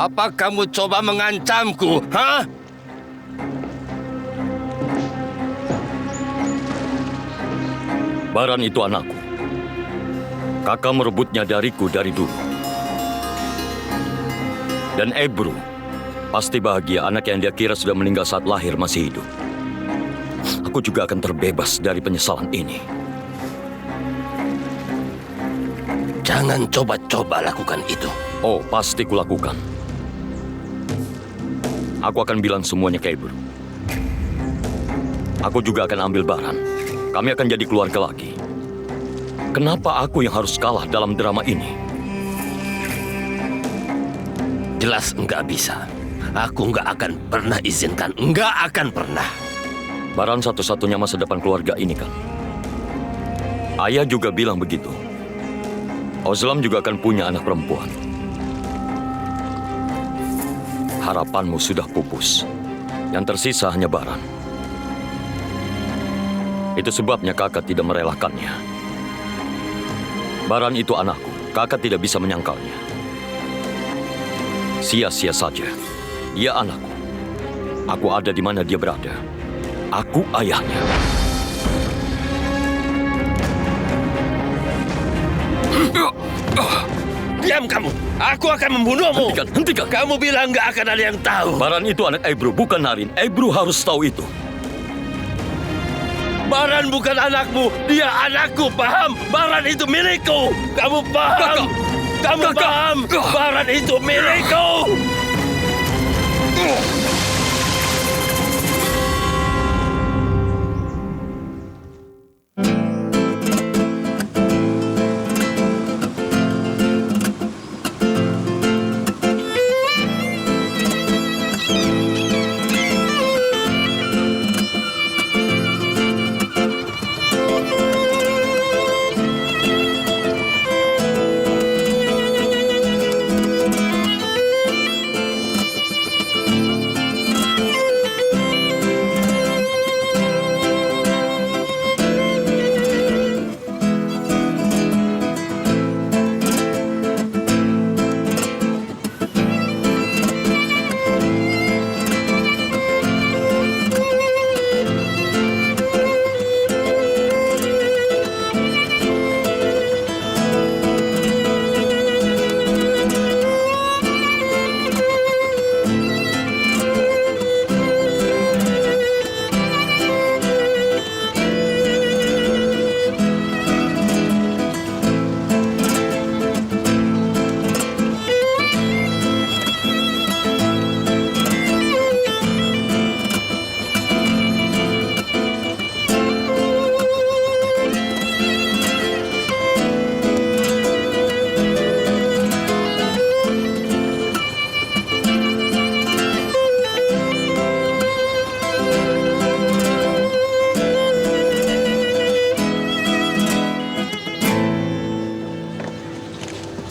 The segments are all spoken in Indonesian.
Apa kamu coba mengancamku, hah? Baran itu anakku. Kakak merebutnya dariku dari dulu. Dan Ebru pasti bahagia anak yang dia kira sudah meninggal saat lahir masih hidup. Aku juga akan terbebas dari penyesalan ini. Jangan coba-coba lakukan itu. Oh, pasti kulakukan. Aku akan bilang semuanya ke Ebru. Aku juga akan ambil Baran. Kami akan jadi keluarga lagi. Kenapa aku yang harus kalah dalam drama ini? Jelas enggak bisa. Aku enggak akan pernah izinkan. Enggak akan pernah. Baran satu-satunya masa depan keluarga ini kan. Ayah juga bilang begitu. Ozlam juga akan punya anak perempuan. Harapanmu sudah pupus. Yang tersisa hanya Baran. Itu sebabnya kakak tidak merelakannya. Baran itu anakku. Kakak tidak bisa menyangkalnya. Sia-sia saja. Ia anakku. Aku ada di mana dia berada. Aku ayahnya. Diam kamu. Aku akan membunuhmu. Hentikan. Kamu bilang nggak akan ada yang tahu. Baran itu anak Ebru, bukan Narin. Ebru harus tahu itu. Baran bukan anakmu. Dia anakku, paham? Baran itu milikku. Kamu paham? Kamu paham? Baran itu milikku.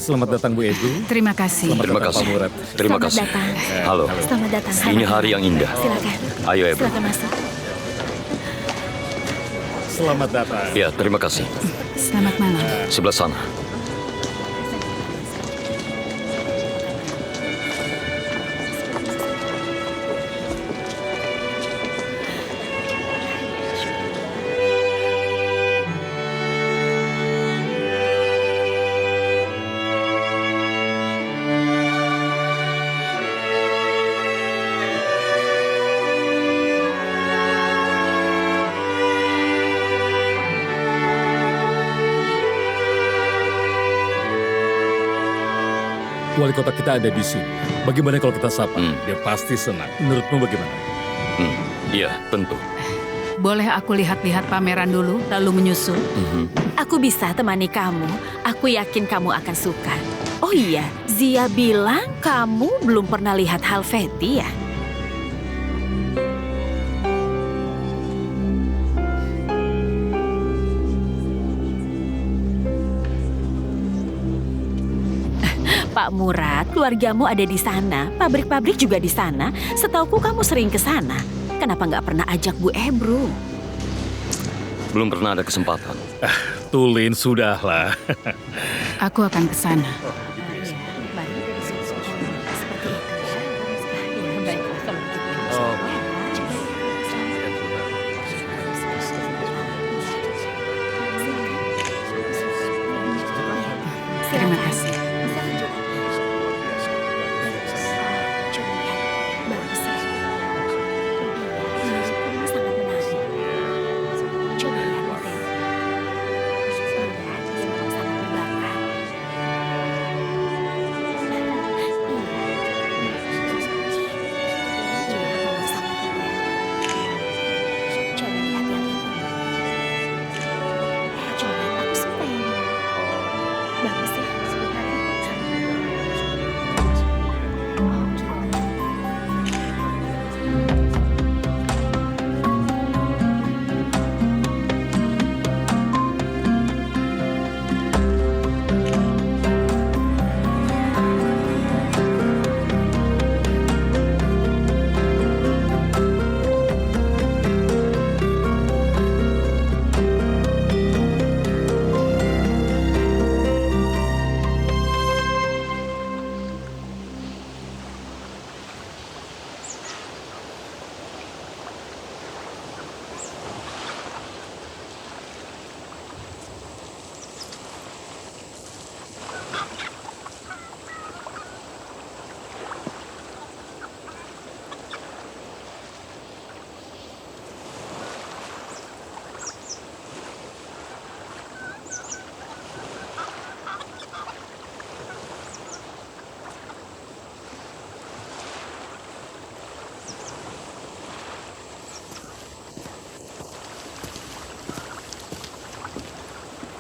Selamat datang Bu Ebru. Terima kasih. Terima kasih. Terima Selamat kasih. datang. Halo. Selamat datang. Ini hari yang indah. Silakan. Ayo Ebru. Silakan masuk. Selamat datang. Ya, terima kasih. Selamat malam. Sebelah sana. Wali kota kita ada di sini. Bagaimana kalau kita sapa? Dia pasti senang. Menurutmu bagaimana? Iya, tentu. Boleh aku lihat-lihat pameran dulu, lalu menyusul? Aku bisa temani kamu. Aku yakin kamu akan suka. Oh iya, Zia bilang kamu belum pernah lihat Halfeti ya? Pak Murad, keluargamu ada di sana. Pabrik-pabrik juga di sana. Setauku kamu sering ke sana. Kenapa nggak pernah ajak Bu Ebru? Belum pernah ada kesempatan. Tulin, sudahlah. Aku akan ke sana. Terima kasih. Bisa tunjuk. Coba lihat. Bagus ya. Ini sangat menarik. Coba lihat Butet. Ini sangat berbakar. Coba lihat yang ini. Coba lihat, aku suka yang ini. Bagus ya. Oh, gitu.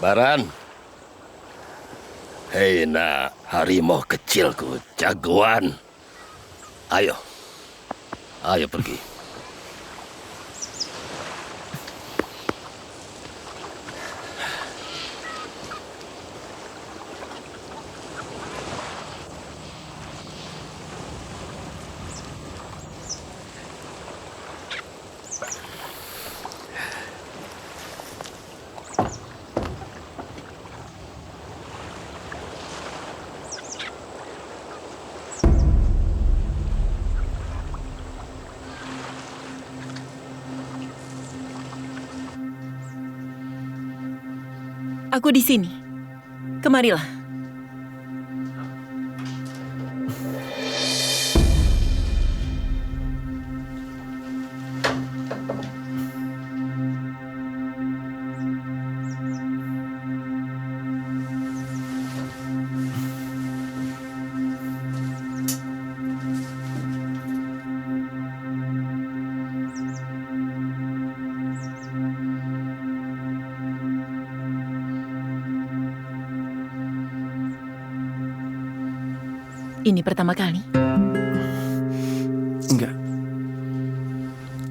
Baran. Hei nak, harimau kecilku, jagoan. Ayo. Ayo pergi. Aku di sini. Kemarilah. Ini pertama kali? Enggak.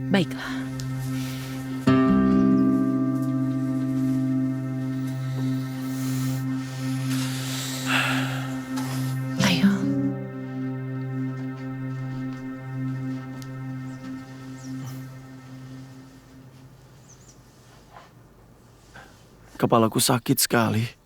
Baiklah. Ayo. Kepalaku sakit sekali.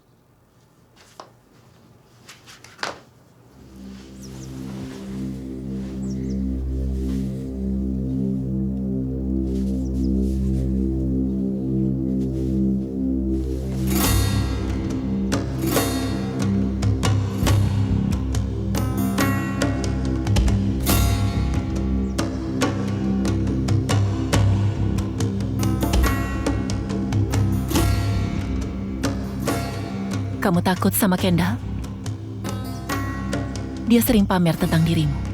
Kamu takut sama Kendall? Dia sering pamer tentang dirimu.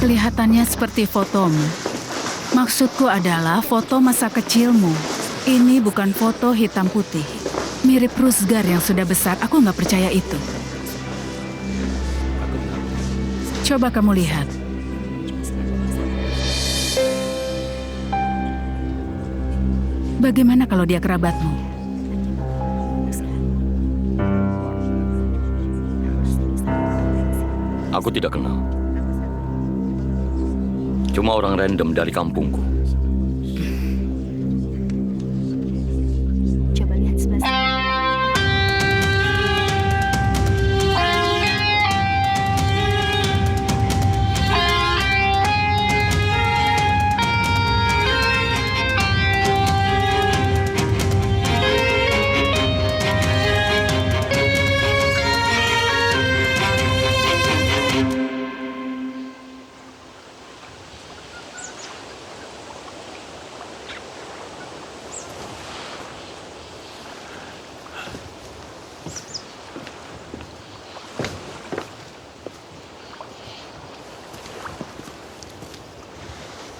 Kelihatannya seperti fotomu. Maksudku adalah foto masa kecilmu. Ini bukan foto hitam putih. Mirip Rusgar yang sudah besar, aku nggak percaya itu. Coba kamu lihat. Bagaimana kalau dia kerabatmu? Aku tidak kenal. Cuma orang random dari kampungku. Coba lihat sebelah sini.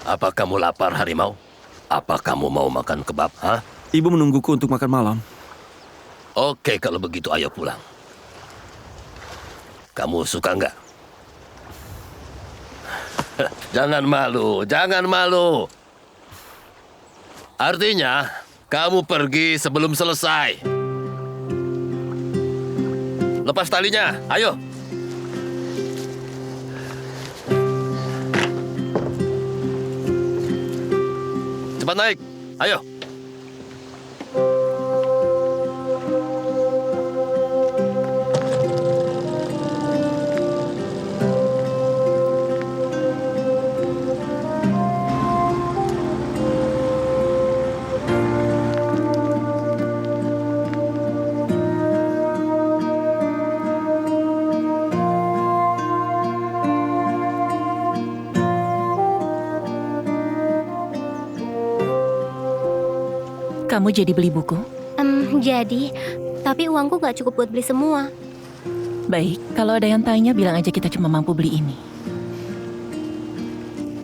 Apa kamu lapar, harimau? Apa kamu mau makan kebab, ha? Ibu menungguku untuk makan malam. Oke, kalau begitu ayo pulang. Kamu suka nggak? Jangan malu, jangan malu. Artinya, kamu pergi sebelum selesai. Lepas talinya, ayo. Cepat naik, ayo. Kamu jadi beli buku? Jadi, tapi uangku gak cukup buat beli semua. Baik, kalau ada yang tanya bilang aja kita cuma mampu beli ini.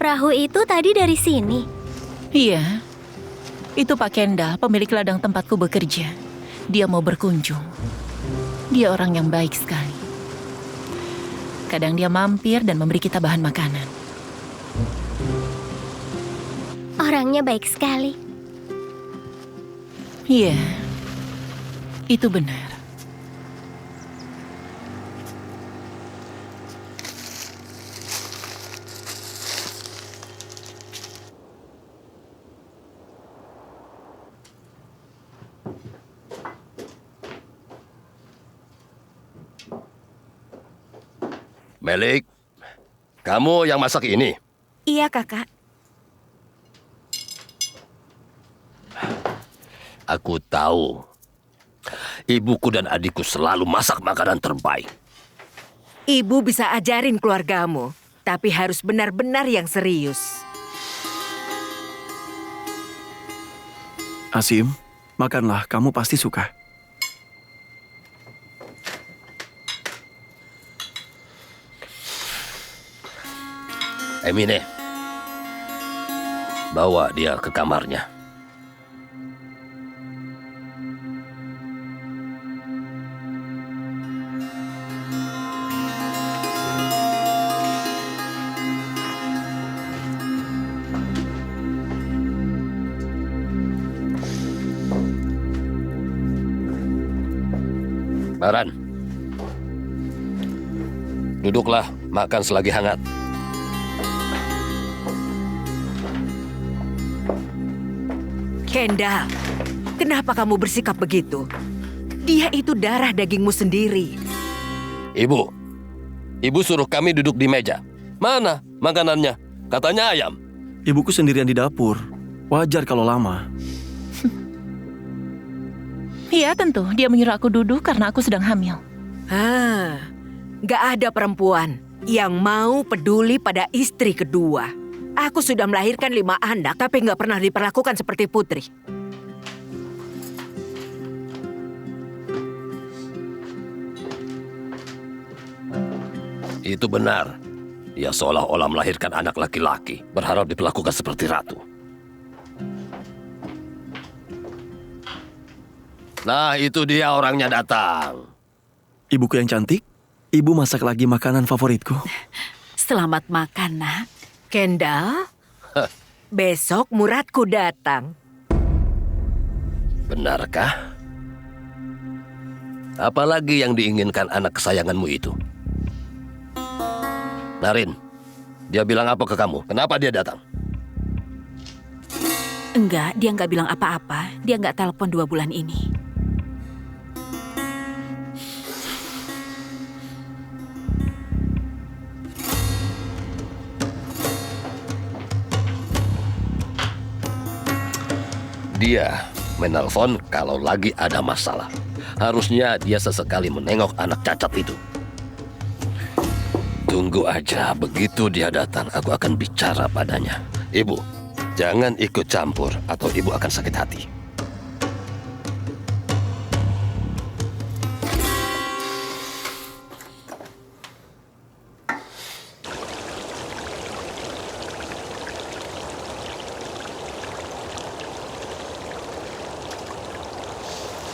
Perahu itu tadi dari sini. Iya, itu Pak Kendall, pemilik ladang tempatku bekerja. Dia mau berkunjung. Dia orang yang baik sekali. Kadang dia mampir dan memberi kita bahan makanan. Orangnya baik sekali. Iya, itu benar. Melik, kamu yang masak ini? Iya, Kakak. Aku tahu. Ibuku dan adikku selalu masak makanan terbaik. Ibu bisa ajarin keluargamu, tapi harus benar-benar yang serius. Asim, makanlah, kamu pasti suka. Emine, bawa dia ke kamarnya. Baran, duduklah, makan selagi hangat. Kendall, kenapa kamu bersikap begitu? Dia itu darah dagingmu sendiri. Ibu suruh kami duduk di meja. Mana makanannya? Katanya ayam. Ibuku sendirian di dapur. Wajar kalau lama. Iya tentu, dia menyuruh aku duduk karena aku sedang hamil. Gak ada perempuan yang mau peduli pada istri kedua. Aku sudah melahirkan 5 anak, tapi gak pernah diperlakukan seperti putri. Itu benar. Dia seolah-olah melahirkan anak laki-laki, berharap diperlakukan seperti ratu. Nah, itu dia orangnya datang. Ibuku yang cantik, ibu masak lagi makanan favoritku. Selamat makan, nak. Kendall, besok Muradku datang. Benarkah? Apalagi yang diinginkan anak kesayanganmu itu? Narin, dia bilang apa ke kamu? Kenapa dia datang? Enggak, dia nggak bilang apa-apa. Dia nggak telepon 2 bulan ini. Dia menelpon kalau lagi ada masalah. Harusnya dia sesekali menengok anak cacat itu. Tunggu aja, begitu dia datang, aku akan bicara padanya. Ibu, jangan ikut campur atau ibu akan sakit hati.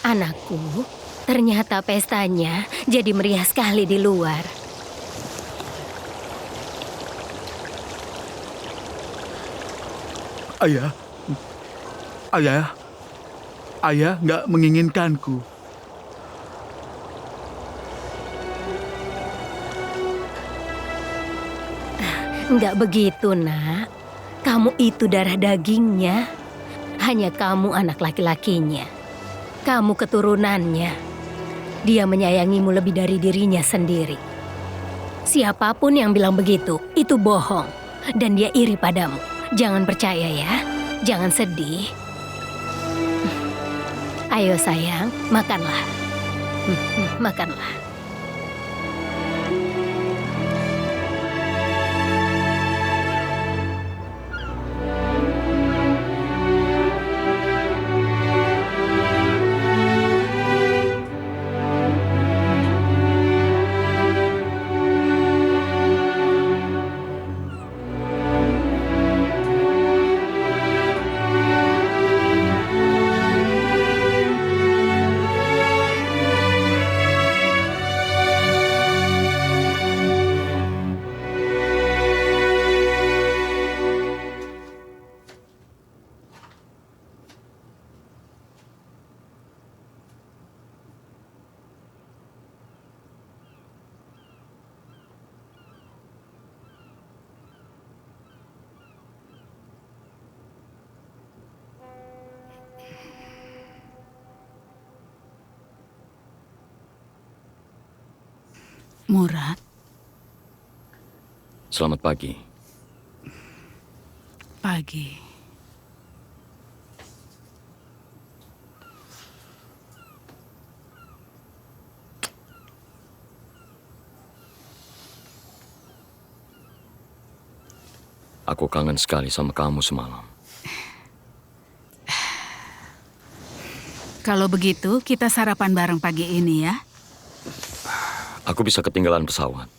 Anakku, ternyata pestanya jadi meriah sekali di luar. Ayah nggak menginginkanku. Nggak begitu, nak. Kamu itu darah dagingnya. Hanya kamu anak laki-lakinya. Kamu keturunannya. Dia menyayangimu lebih dari dirinya sendiri. Siapapun yang bilang begitu, itu bohong. Dan dia iri padamu. Jangan percaya ya. Jangan sedih. Ayo sayang, makanlah. Makanlah. Murad. Selamat pagi. Pagi. Aku kangen sekali sama kamu semalam. Kalau begitu, kita sarapan bareng pagi ini ya. Aku bisa ketinggalan pesawat.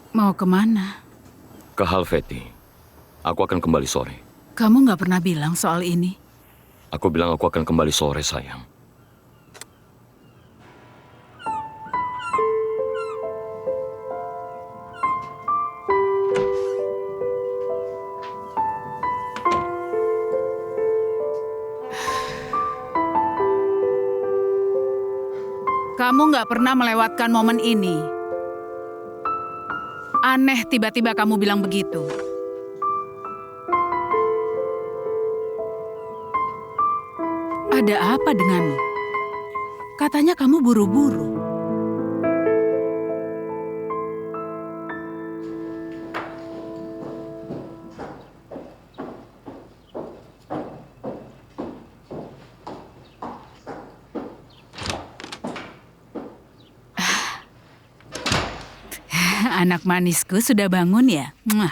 Mau kemana? Ke Halfeti. Aku akan kembali sore. Kamu nggak pernah bilang soal ini. Aku bilang aku akan kembali sore, sayang. Kamu nggak pernah melewatkan momen ini. Aneh tiba-tiba kamu bilang begitu. Ada apa denganmu? Katanya kamu buru-buru. Anak manisku sudah bangun ya? Mwah.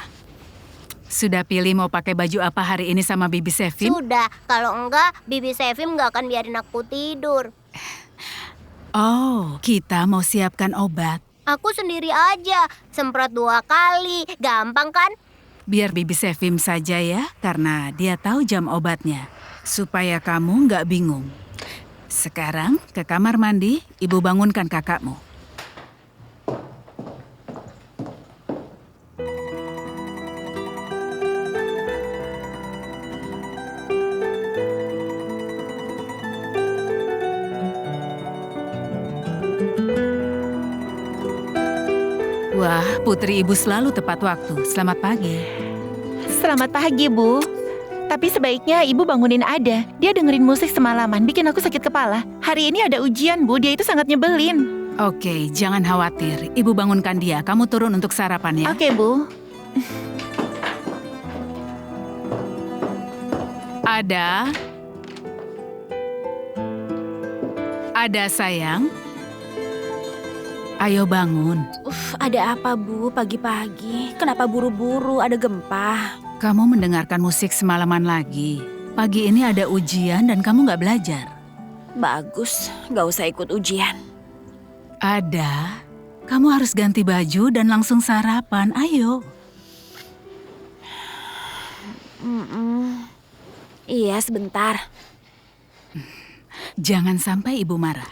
Sudah pilih mau pakai baju apa hari ini sama Bibi Sevim? Sudah, kalau enggak, Bibi Sevim nggak akan biarin aku tidur. Oh, kita mau siapkan obat. Aku sendiri aja, semprot 2 kali. Gampang kan? Biar Bibi Sevim saja ya, karena dia tahu jam obatnya. Supaya kamu nggak bingung. Sekarang ke kamar mandi, ibu bangunkan kakakmu. Wah, putri ibu selalu tepat waktu. Selamat pagi. Selamat pagi, Bu. Tapi sebaiknya ibu bangunin Ada. Dia dengerin musik semalaman, bikin aku sakit kepala. Hari ini ada ujian, Bu. Dia itu sangat nyebelin. Oke, jangan khawatir. Ibu bangunkan dia. Kamu turun untuk sarapan ya. Oke, Bu. Ada sayang. Ayo bangun. Ada apa, Bu? Pagi-pagi. Kenapa buru-buru? Ada gempa. Kamu mendengarkan musik semalaman lagi. Pagi ini ada ujian dan kamu nggak belajar. Bagus, nggak usah ikut ujian. Ada. Kamu harus ganti baju dan langsung sarapan. Ayo. Iya, sebentar. Jangan sampai ibu marah.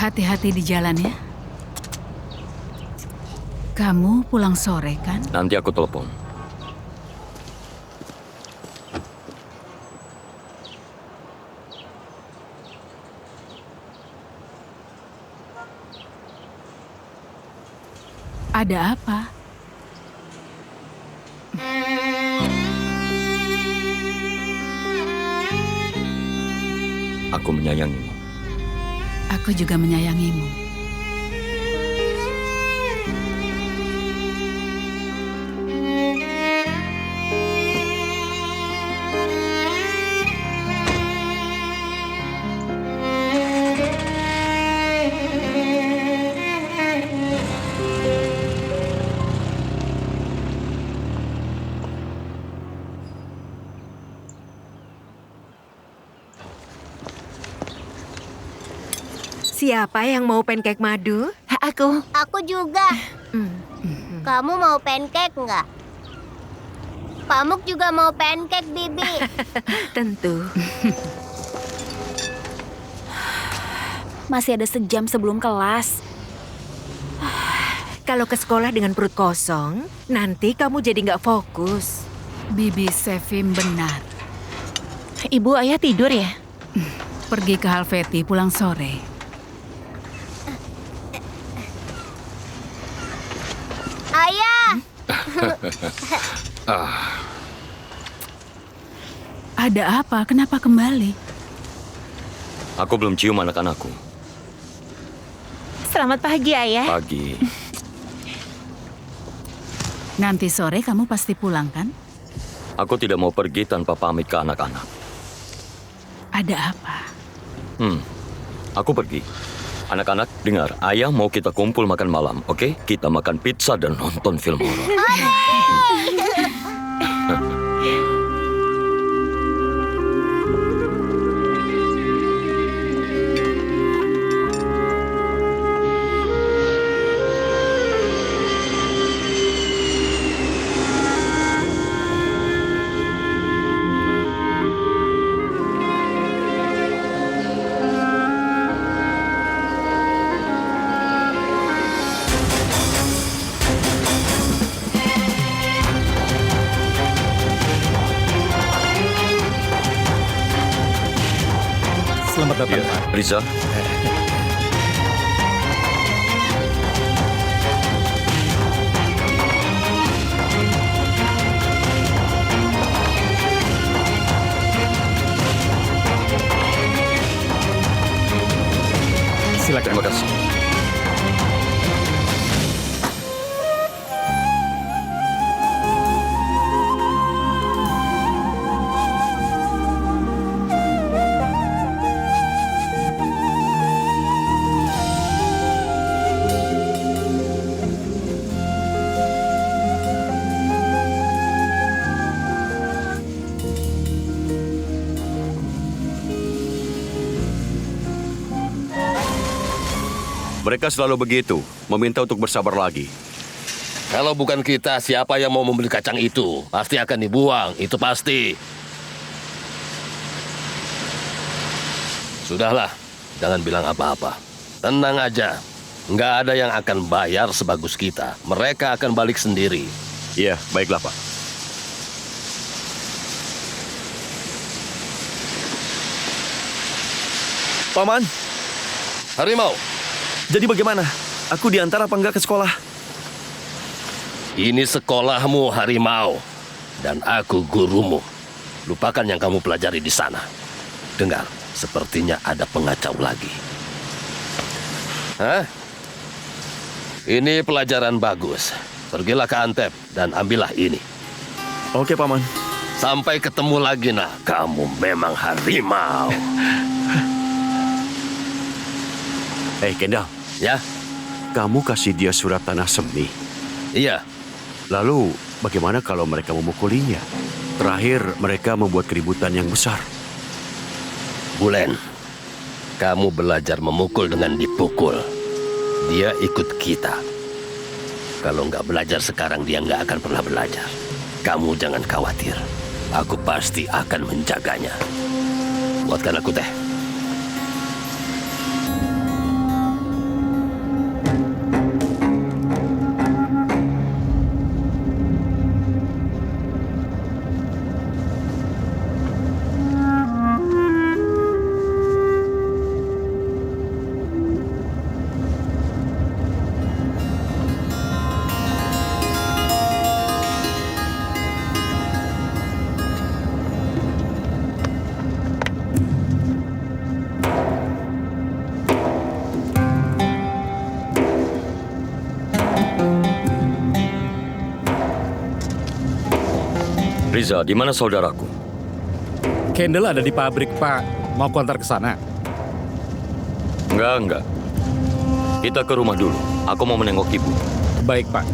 Hati-hati di jalan ya. Kamu pulang sore kan? Nanti aku telepon. Ada apa? Aku menyayangimu. Aku juga menyayangimu. Siapa yang mau pancake madu? Aku. Aku juga. Kamu mau pancake nggak? Pamuk juga mau pancake, Bibi. Tentu. Masih ada sejam sebelum kelas. Kalau ke sekolah dengan perut kosong, nanti kamu jadi nggak fokus. Bibi Sevim benar. Ibu, Ayah tidur ya? Pergi ke Halveti pulang sore. Ayah! Ada apa? Kenapa kembali? Aku belum cium anak-anakku. Selamat pagi, Ayah. Pagi. Nanti sore kamu pasti pulang kan? Aku tidak mau pergi tanpa pamit ke anak-anak. Ada apa? Aku pergi. Anak-anak, dengar. Ayah mau kita kumpul makan malam, oke? Kita makan pizza dan nonton film horor. Selamat datang, Pak. Riza, Silakan. terima kasih. Mereka selalu begitu, meminta untuk bersabar lagi. Kalau bukan kita, siapa yang mau membeli kacang itu? Pasti akan dibuang, itu pasti. Sudahlah, jangan bilang apa-apa. Tenang aja. Nggak ada yang akan bayar sebagus kita. Mereka akan balik sendiri. Iya, baiklah Pak. Paman, Harimau, jadi bagaimana? Aku diantar apa enggak ke sekolah? ini sekolahmu, Harimau. Dan aku gurumu. Lupakan yang kamu pelajari di sana. Dengar, sepertinya ada pengacau lagi. Hah? Ini pelajaran bagus. Pergilah ke Antep dan ambillah ini. Oke, Paman. Sampai ketemu lagi, nak. Kamu memang harimau. Kendal. Ya? Kamu kasih dia surat tanah semi. Iya. Lalu, bagaimana kalau mereka memukulinya? Terakhir, mereka membuat keributan yang besar. Bulen, kamu belajar memukul dengan dipukul. Dia ikut kita. Kalau nggak belajar sekarang, dia nggak akan pernah belajar. Kamu jangan khawatir. Aku pasti akan menjaganya. Buatkan aku teh. Riza, di mana saudaraku? Kendall ada di pabrik, Pak. Mau ku antar ke sana? Enggak. Kita ke rumah dulu. Aku mau menengok ibu. Baik, Pak.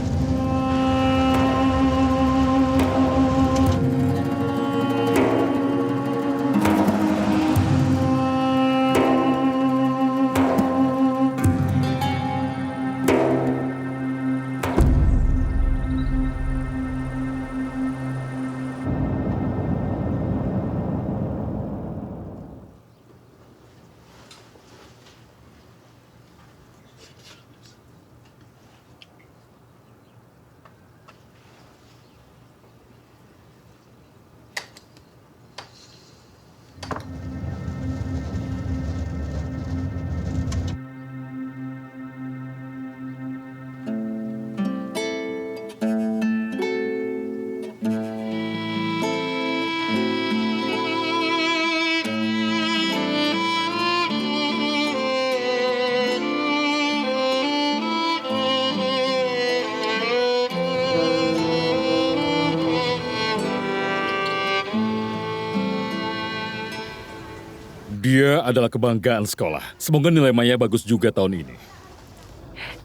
Dia adalah kebanggaan sekolah. Semoga nilai Maya bagus juga tahun ini.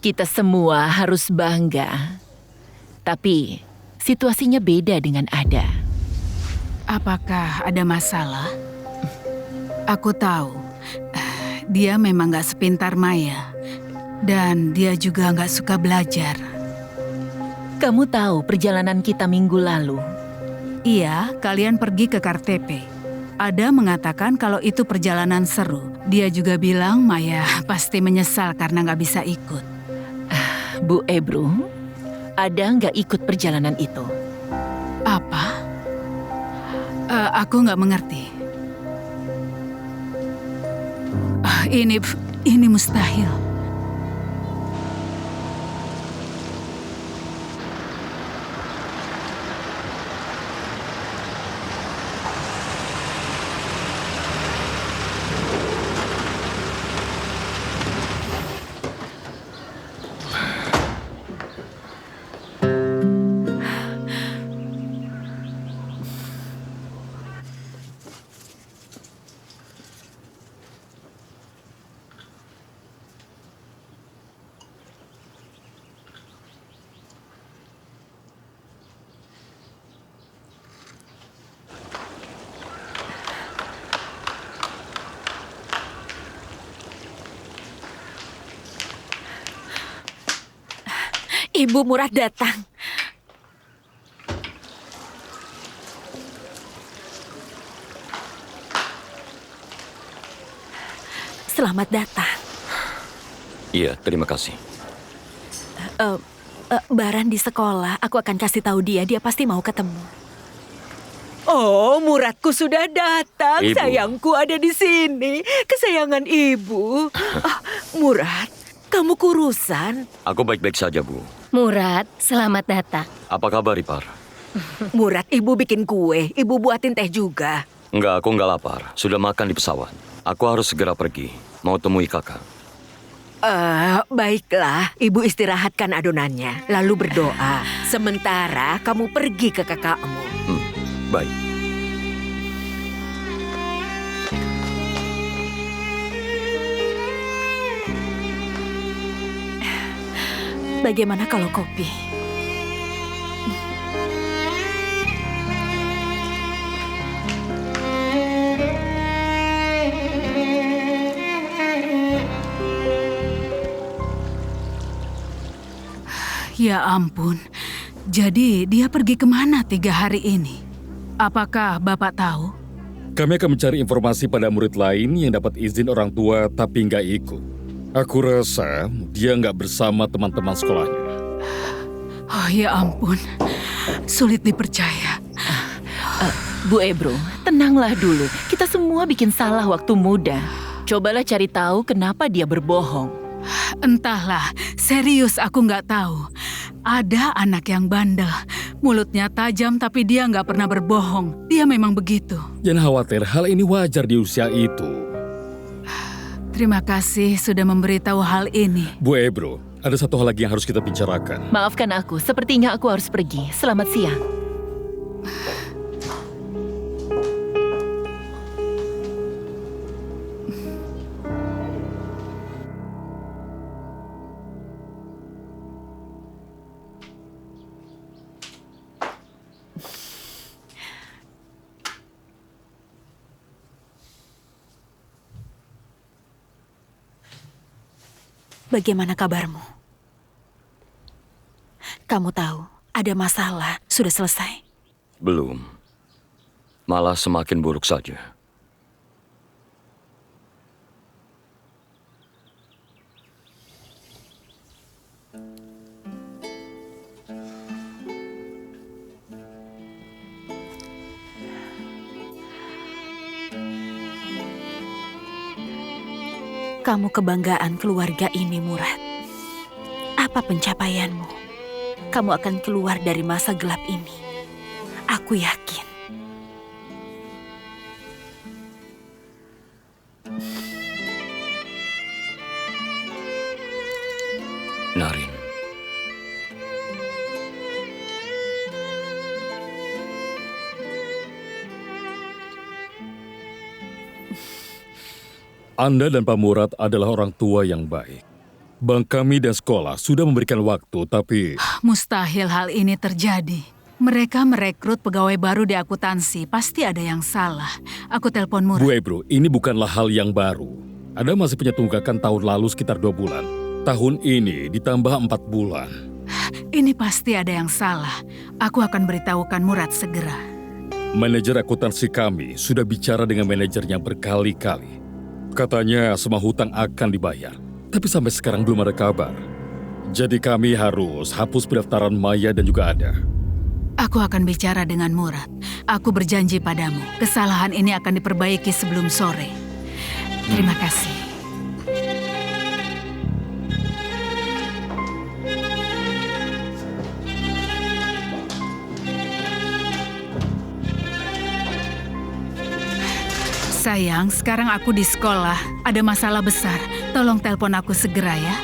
Kita semua harus bangga. Tapi situasinya beda dengan Ada. Apakah ada masalah? Aku tahu, dia memang gak sepintar Maya. Dan dia juga gak suka belajar. Kamu tahu perjalanan kita minggu lalu? Iya, kalian pergi ke Kartepe. Ada mengatakan kalau itu perjalanan seru. Dia juga bilang Maya pasti menyesal karena nggak bisa ikut. Bu Ebru, Ada nggak ikut perjalanan itu? Apa? Aku nggak mengerti. Ini mustahil. Ibu Murad datang. Selamat datang. Iya, terima kasih. Baran di sekolah, aku akan kasih tahu dia pasti mau ketemu. Oh, Muradku sudah datang. Ibu. Sayangku ada di sini. Kesayangan ibu. Murad, kamu kurusan. Aku baik-baik saja, Bu. Murad, selamat datang. Apa kabar, Ipar? Murad, ibu bikin kue. Ibu buatin teh juga. Enggak, aku enggak lapar. Sudah makan di pesawat. Aku harus segera pergi. Mau temui kakak. Baiklah. Ibu istirahatkan adonannya. Lalu berdoa. Sementara kamu pergi ke kakakmu. Baik. Bagaimana kalau kopi? Ya ampun, jadi dia pergi kemana 3 hari ini? Apakah Bapak tahu? Kami akan mencari informasi pada murid lain yang dapat izin orang tua tapi nggak ikut. Aku rasa dia nggak bersama teman-teman sekolahnya. Oh ya ampun, sulit dipercaya. Bu Ebro, tenanglah dulu. Kita semua bikin salah waktu muda. Cobalah cari tahu kenapa dia berbohong. Entahlah, serius aku nggak tahu. Ada anak yang bandel, mulutnya tajam tapi dia nggak pernah berbohong. Dia memang begitu. Jangan khawatir, hal ini wajar di usia itu. Terima kasih sudah memberitahu hal ini. Bu Ebro, ada satu hal lagi yang harus kita bicarakan. Maafkan aku, sepertinya aku harus pergi. Selamat siang. Bagaimana kabarmu? Kamu tahu, ada masalah. Sudah selesai? Belum. Malah semakin buruk saja. Kamu kebanggaan keluarga ini, Murad. Apa pencapaianmu? Kamu akan keluar dari masa gelap ini. Aku yakin. Narin. Anda dan Pak Murad adalah orang tua yang baik. Bank kami dan sekolah sudah memberikan waktu, tapi... Mustahil hal ini terjadi. Mereka merekrut pegawai baru di akuntansi, pasti ada yang salah. Aku telepon Murad. Bu Ebro, ini bukanlah hal yang baru. Anda masih punya tunggakan tahun lalu sekitar 2 bulan. Tahun ini ditambah 4 bulan. Ini pasti ada yang salah. Aku akan beritahukan Murad segera. Manajer akuntansi kami sudah bicara dengan manajernya berkali-kali. Katanya semua hutang akan dibayar, tapi sampai sekarang belum ada kabar. Jadi kami harus hapus pendaftaran Maya dan juga Ada. Aku akan bicara dengan Murad. Aku berjanji padamu, kesalahan ini akan diperbaiki sebelum sore. Terima kasih. Sayang, sekarang aku di sekolah. Ada masalah besar. Tolong telepon aku segera ya.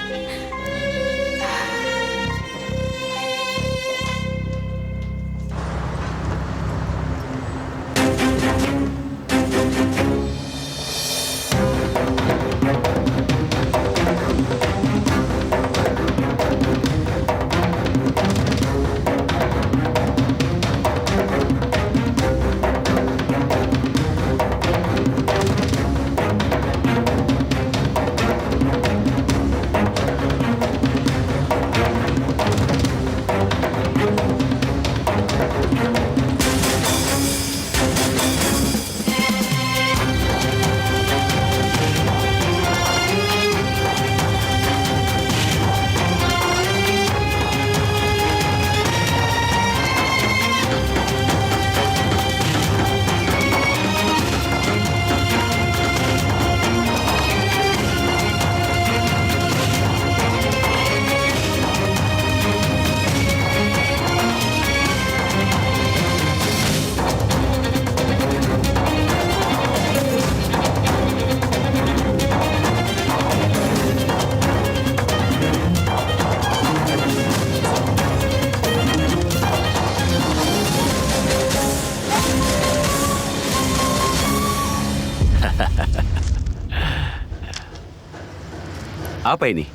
Apa ini?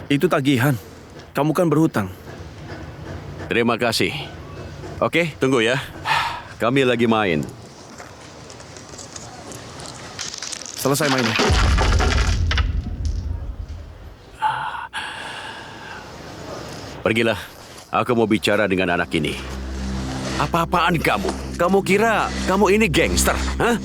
Itu tagihan. Kamu kan berhutang. Terima kasih. Oke, tunggu ya. Kami lagi main. Selesai mainnya. Pergilah. Aku mau bicara dengan anak ini. Apa-apaan kamu? Kamu kira kamu ini gangster? Hah?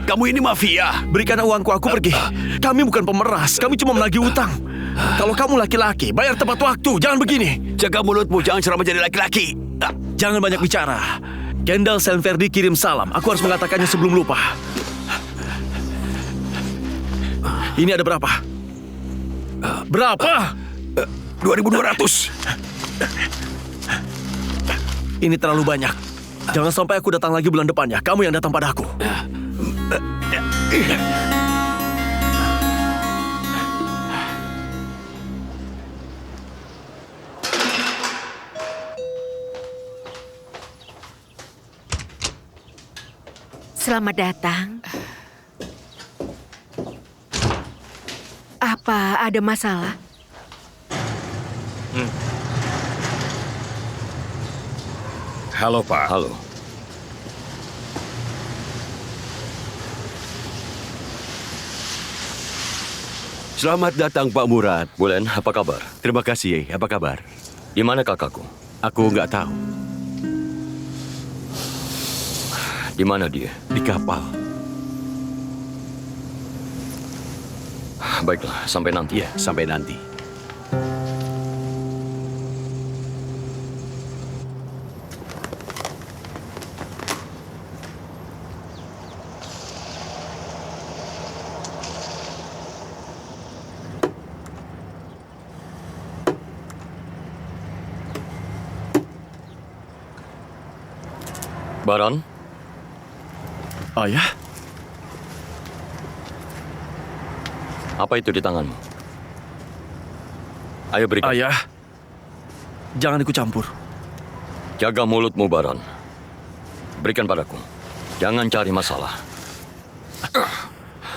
Kamu ini mafia. Berikan uangku, aku pergi. Kami bukan pemeras, kami cuma menagih utang. Kalau kamu laki-laki, bayar tepat waktu. Jangan begini. Jaga mulutmu, jangan ceramah jadi laki-laki. Jangan banyak bicara. Kendall Senverdi kirim salam. Aku harus mengatakannya sebelum lupa. Ini ada berapa? Berapa? 2.200. Ini terlalu banyak. Jangan sampai aku datang lagi bulan depannya. Kamu yang datang padaku. Selamat datang. Apa ada masalah? Halo, Pak. Halo. Selamat datang, Pak Murad. Bulen, apa kabar? Terima kasih. Apa kabar? Di mana kakakku? Aku nggak tahu. Di mana dia? Di kapal. Baiklah, sampai nanti. Ya, sampai nanti. Baran? Ayah? Apa itu di tanganmu? Ayo berikan. Ayah, jangan ikut campur. Jaga mulutmu, Baran. Berikan padaku. Jangan cari masalah.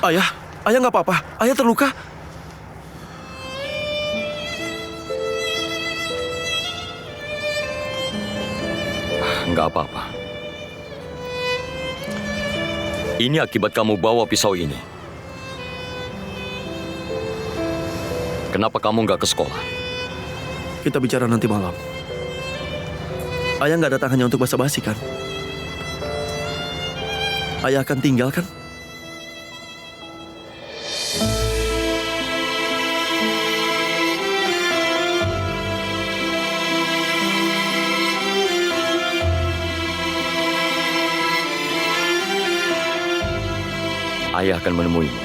Ayah nggak apa-apa. Ayah terluka. Nggak apa-apa. Ini akibat kamu bawa pisau ini. Kenapa kamu nggak ke sekolah? Kita bicara nanti malam. Ayah nggak datang hanya untuk basa-basi kan? Ayah akan tinggal kan? Ayah akan menemuimu.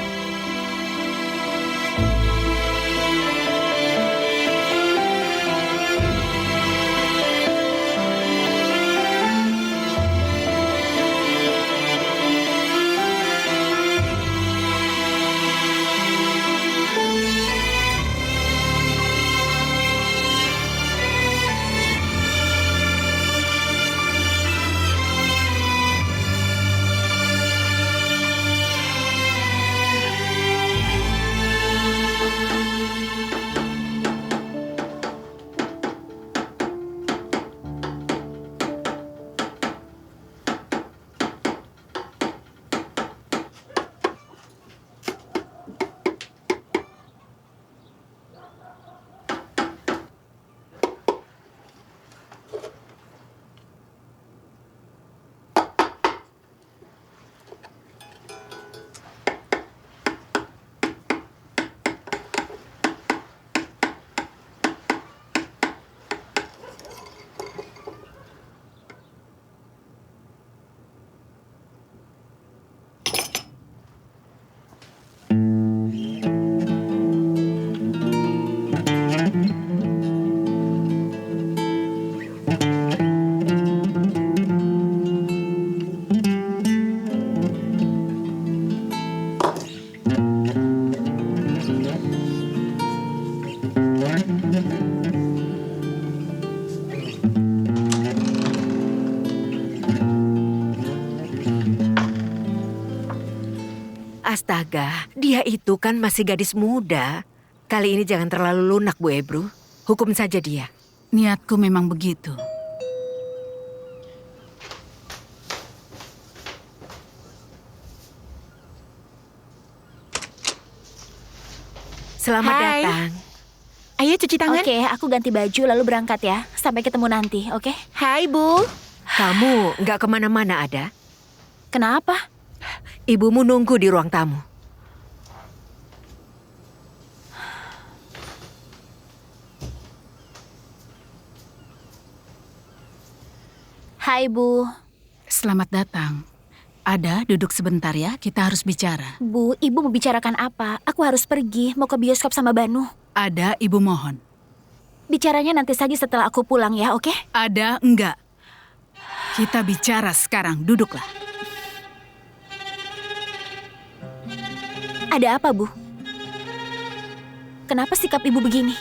keluarga. Dia itu kan masih gadis muda. Kali ini jangan terlalu lunak, Bu Ebru. Hukum saja dia. Niatku memang begitu. Selamat Hai. datang. Ayo cuci tangan. Oke, aku ganti baju lalu berangkat ya. Sampai ketemu nanti, oke? Hai, Bu. Kamu nggak kemana-mana ada? Kenapa? Ibumu nunggu di ruang tamu. Hai, Bu. Selamat datang. Ada, duduk sebentar ya, kita harus bicara. Bu, Ibu mau bicarakan apa? Aku harus pergi, mau ke bioskop sama Banu. Ada, Ibu mohon. Bicaranya nanti saja setelah aku pulang ya, oke? Ada, enggak. Kita bicara sekarang, duduklah. Ada apa, Bu? Kenapa sikap Ibu begini?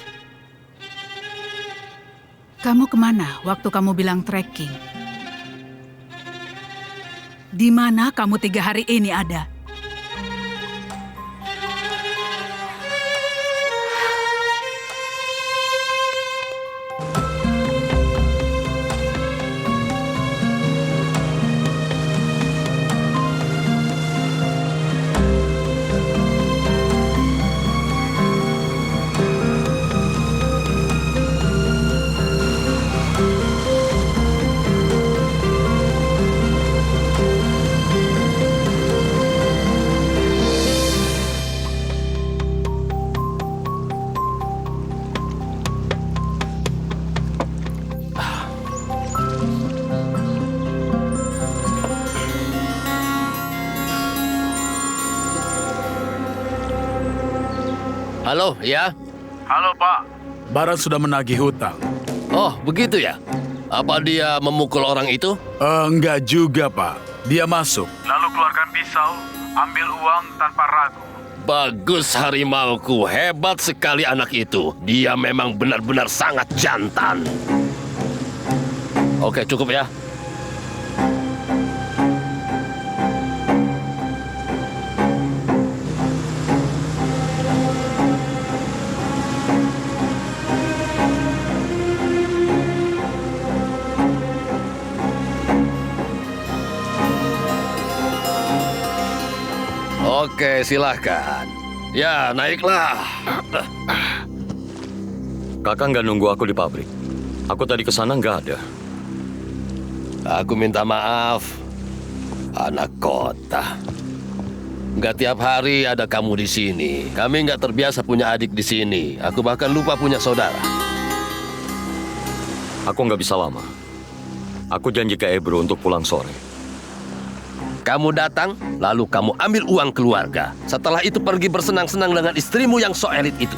Kamu kemana waktu kamu bilang trekking? Di mana kamu 3 hari ini ada? Halo, ya? Halo, Pak. Baran sudah menagih hutang. Oh, begitu ya? Apa dia memukul orang itu? Enggak juga, Pak. Dia masuk. Lalu keluarkan pisau, ambil uang tanpa ragu. Bagus harimauku, hebat sekali anak itu. Dia memang benar-benar sangat jantan. Oke, cukup ya. Oke, silahkan. Ya, naiklah. Kakak nggak nunggu aku di pabrik. Aku tadi ke sana nggak ada. Aku minta maaf, anak kota. Nggak tiap hari ada kamu di sini. Kami nggak terbiasa punya adik di sini. Aku bahkan lupa punya saudara. Aku nggak bisa lama. Aku janji ke Ebro untuk pulang sore. Kamu datang, lalu kamu ambil uang keluarga. Setelah itu pergi bersenang-senang dengan istrimu yang so elit itu.